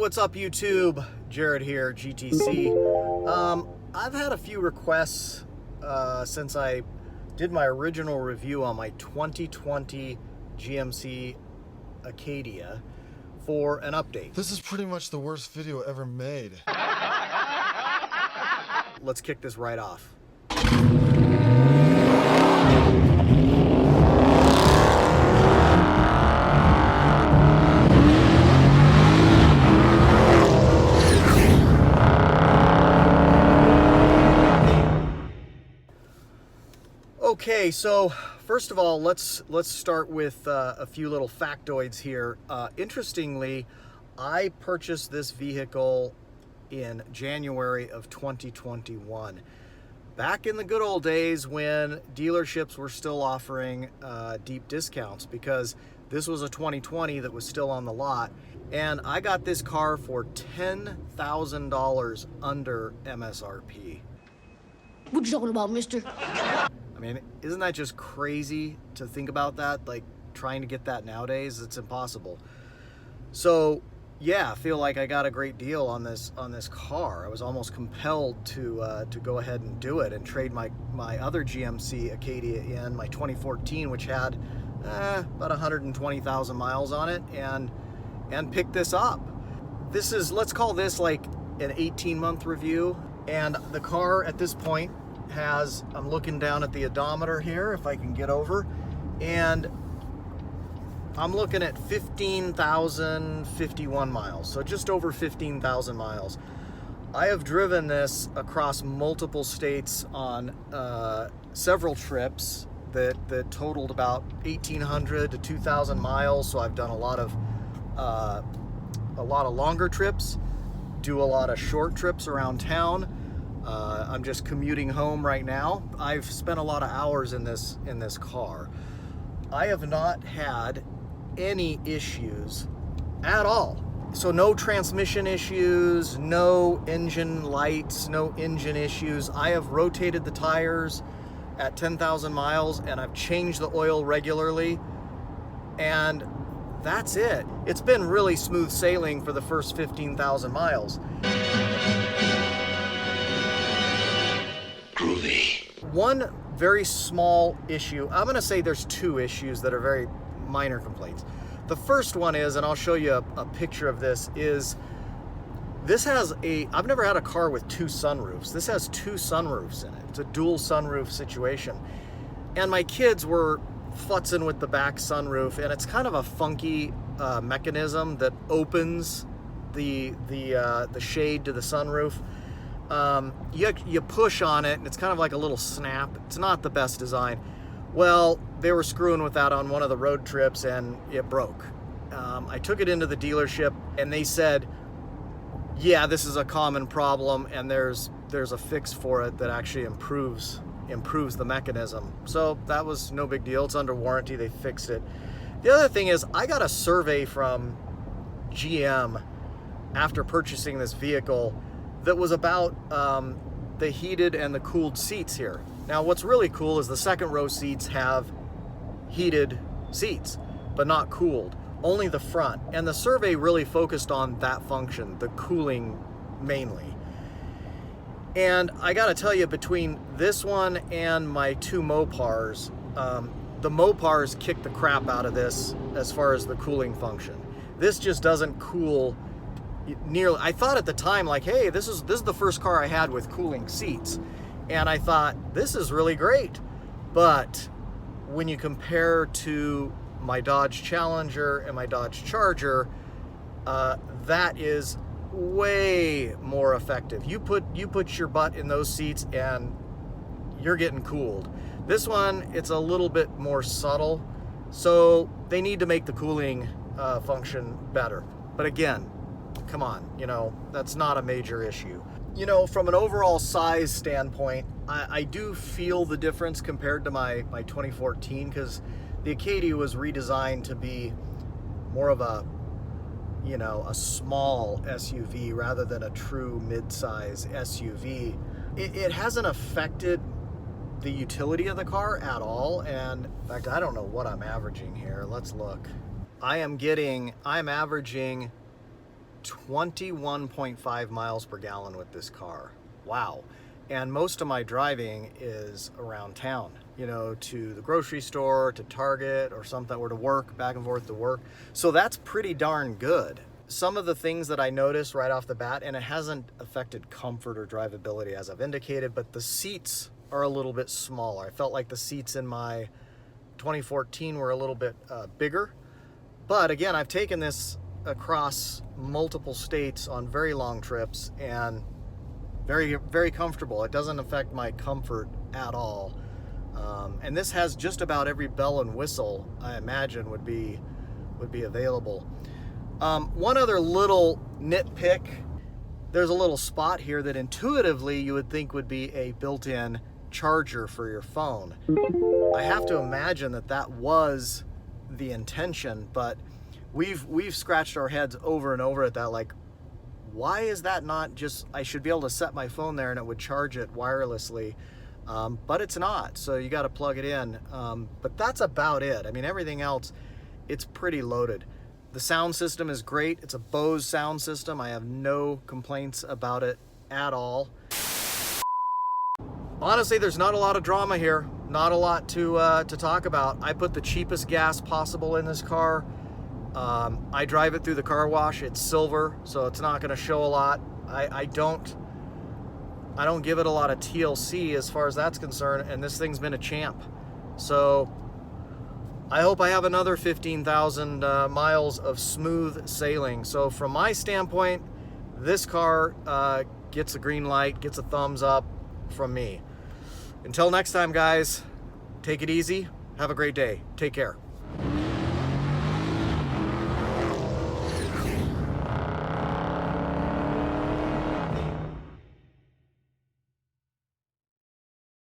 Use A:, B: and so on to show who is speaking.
A: what's up YouTube? Jared here, GTC. I've had a few requests since I did my original review on my 2020 GMC Acadia for an update.
B: This is pretty much the worst video ever made.
A: Let's kick this right off. Okay, so first of all, let's start with a few little factoids here. Interestingly, I purchased this vehicle in January of 2021. Back in the good old days when dealerships were still offering deep discounts, because this was a 2020 that was still on the lot. And I got this car for $10,000 under MSRP.
C: What you talking about, mister?
A: I mean, isn't that just crazy to think about that? Like, trying to get that nowadays, it's impossible. So, yeah, I feel like I got a great deal on this car. I was almost compelled to go ahead and do it and trade my other GMC Acadia in, my 2014, which had about 120,000 miles on it, and pick this up. This is, let's call this like an 18-month review, and the car at this point has, I'm looking down at the odometer here, if I can get over, and I'm looking at 15,051 miles, so just over 15,000 miles. I have driven this across multiple states on several trips that totaled about 1,800 to 2,000 miles, so I've done a lot of longer trips, do a lot of short trips around town. I'm just commuting home right now. I've spent a lot of hours in this car. I have not had any issues at all. So no transmission issues, no engine lights, no engine issues. I have rotated the tires at 10,000 miles and I've changed the oil regularly, and that's it. It's been really smooth sailing for the first 15,000 miles. One very small issue, I'm gonna say there's two issues that are very minor complaints. The first one is, and I'll show you a picture of this, is this has I've never had a car with two sunroofs. This has two sunroofs in it. It's a dual sunroof situation. And my kids were futzing with the back sunroof, and it's kind of a funky mechanism that opens the shade to the sunroof. You push on it and it's kind of like a little snap. It's not the best design. Well, they were screwing with that on one of the road trips and it broke. I took it into the dealership and they said, yeah, this is a common problem and there's a fix for it that actually improves the mechanism. So that was no big deal. It's under warranty. They fixed it. The other thing is, I got a survey from GM after purchasing this vehicle that was about the heated and the cooled seats here. Now, what's really cool is the second row seats have heated seats, but not cooled, only the front. And the survey really focused on that function, the cooling mainly. And I gotta tell you, between this one and my two Mopars, the Mopars kick the crap out of this as far as the cooling function. This just doesn't cool nearly. I thought at the time, like, hey, this is the first car I had with cooling seats, and I thought this is really great. But when you compare to my Dodge Challenger and my Dodge Charger, that is way more effective. You put your butt in those seats and you're getting cooled. This one, it's a little bit more subtle, so they need to make the cooling function better. But again, come on, you know, that's not a major issue. You know, from an overall size standpoint, I do feel the difference compared to my 2014, because the Acadia was redesigned to be more of a, you know, a small SUV rather than a true mid-size SUV. It hasn't affected the utility of the car at all, and in fact, I don't know what I'm averaging here. Let's look. I'm averaging 21.5 miles per gallon with this car. Wow. And most of my driving is around town, you know, to the grocery store, to Target or something, or to work, back and forth to work. So that's pretty darn good. Some of the things that I noticed right off the bat, and it hasn't affected comfort or drivability as I've indicated, but the seats are a little bit smaller. I felt like the seats in my 2014 were a little bit bigger. But again, I've taken this across multiple states on very long trips and very, very comfortable. It doesn't affect my comfort at all. And this has just about every bell and whistle I imagine would be available. One other little nitpick, there's a little spot here that intuitively you would think would be a built-in charger for your phone. I have to imagine that that was the intention, but we've scratched our heads over and over at that, like, why is that not just, I should be able to set my phone there and it would charge it wirelessly, but it's not, so you got to plug it in. But that's about it. I mean, everything else, it's pretty loaded. The sound system is great. It's a Bose sound system. I have no complaints about it at all. Honestly, there's not a lot of drama here. Not a lot to talk about. I put the cheapest gas possible in this car. I drive it through the car wash. It's silver, so it's not going to show a lot. I don't give it a lot of TLC as far as that's concerned, and this thing's been a champ. So I hope I have another 15,000 miles of smooth sailing. So from my standpoint, this car gets a green light, gets a thumbs up from me. Until next time, guys, take it easy. Have a great day. Take care.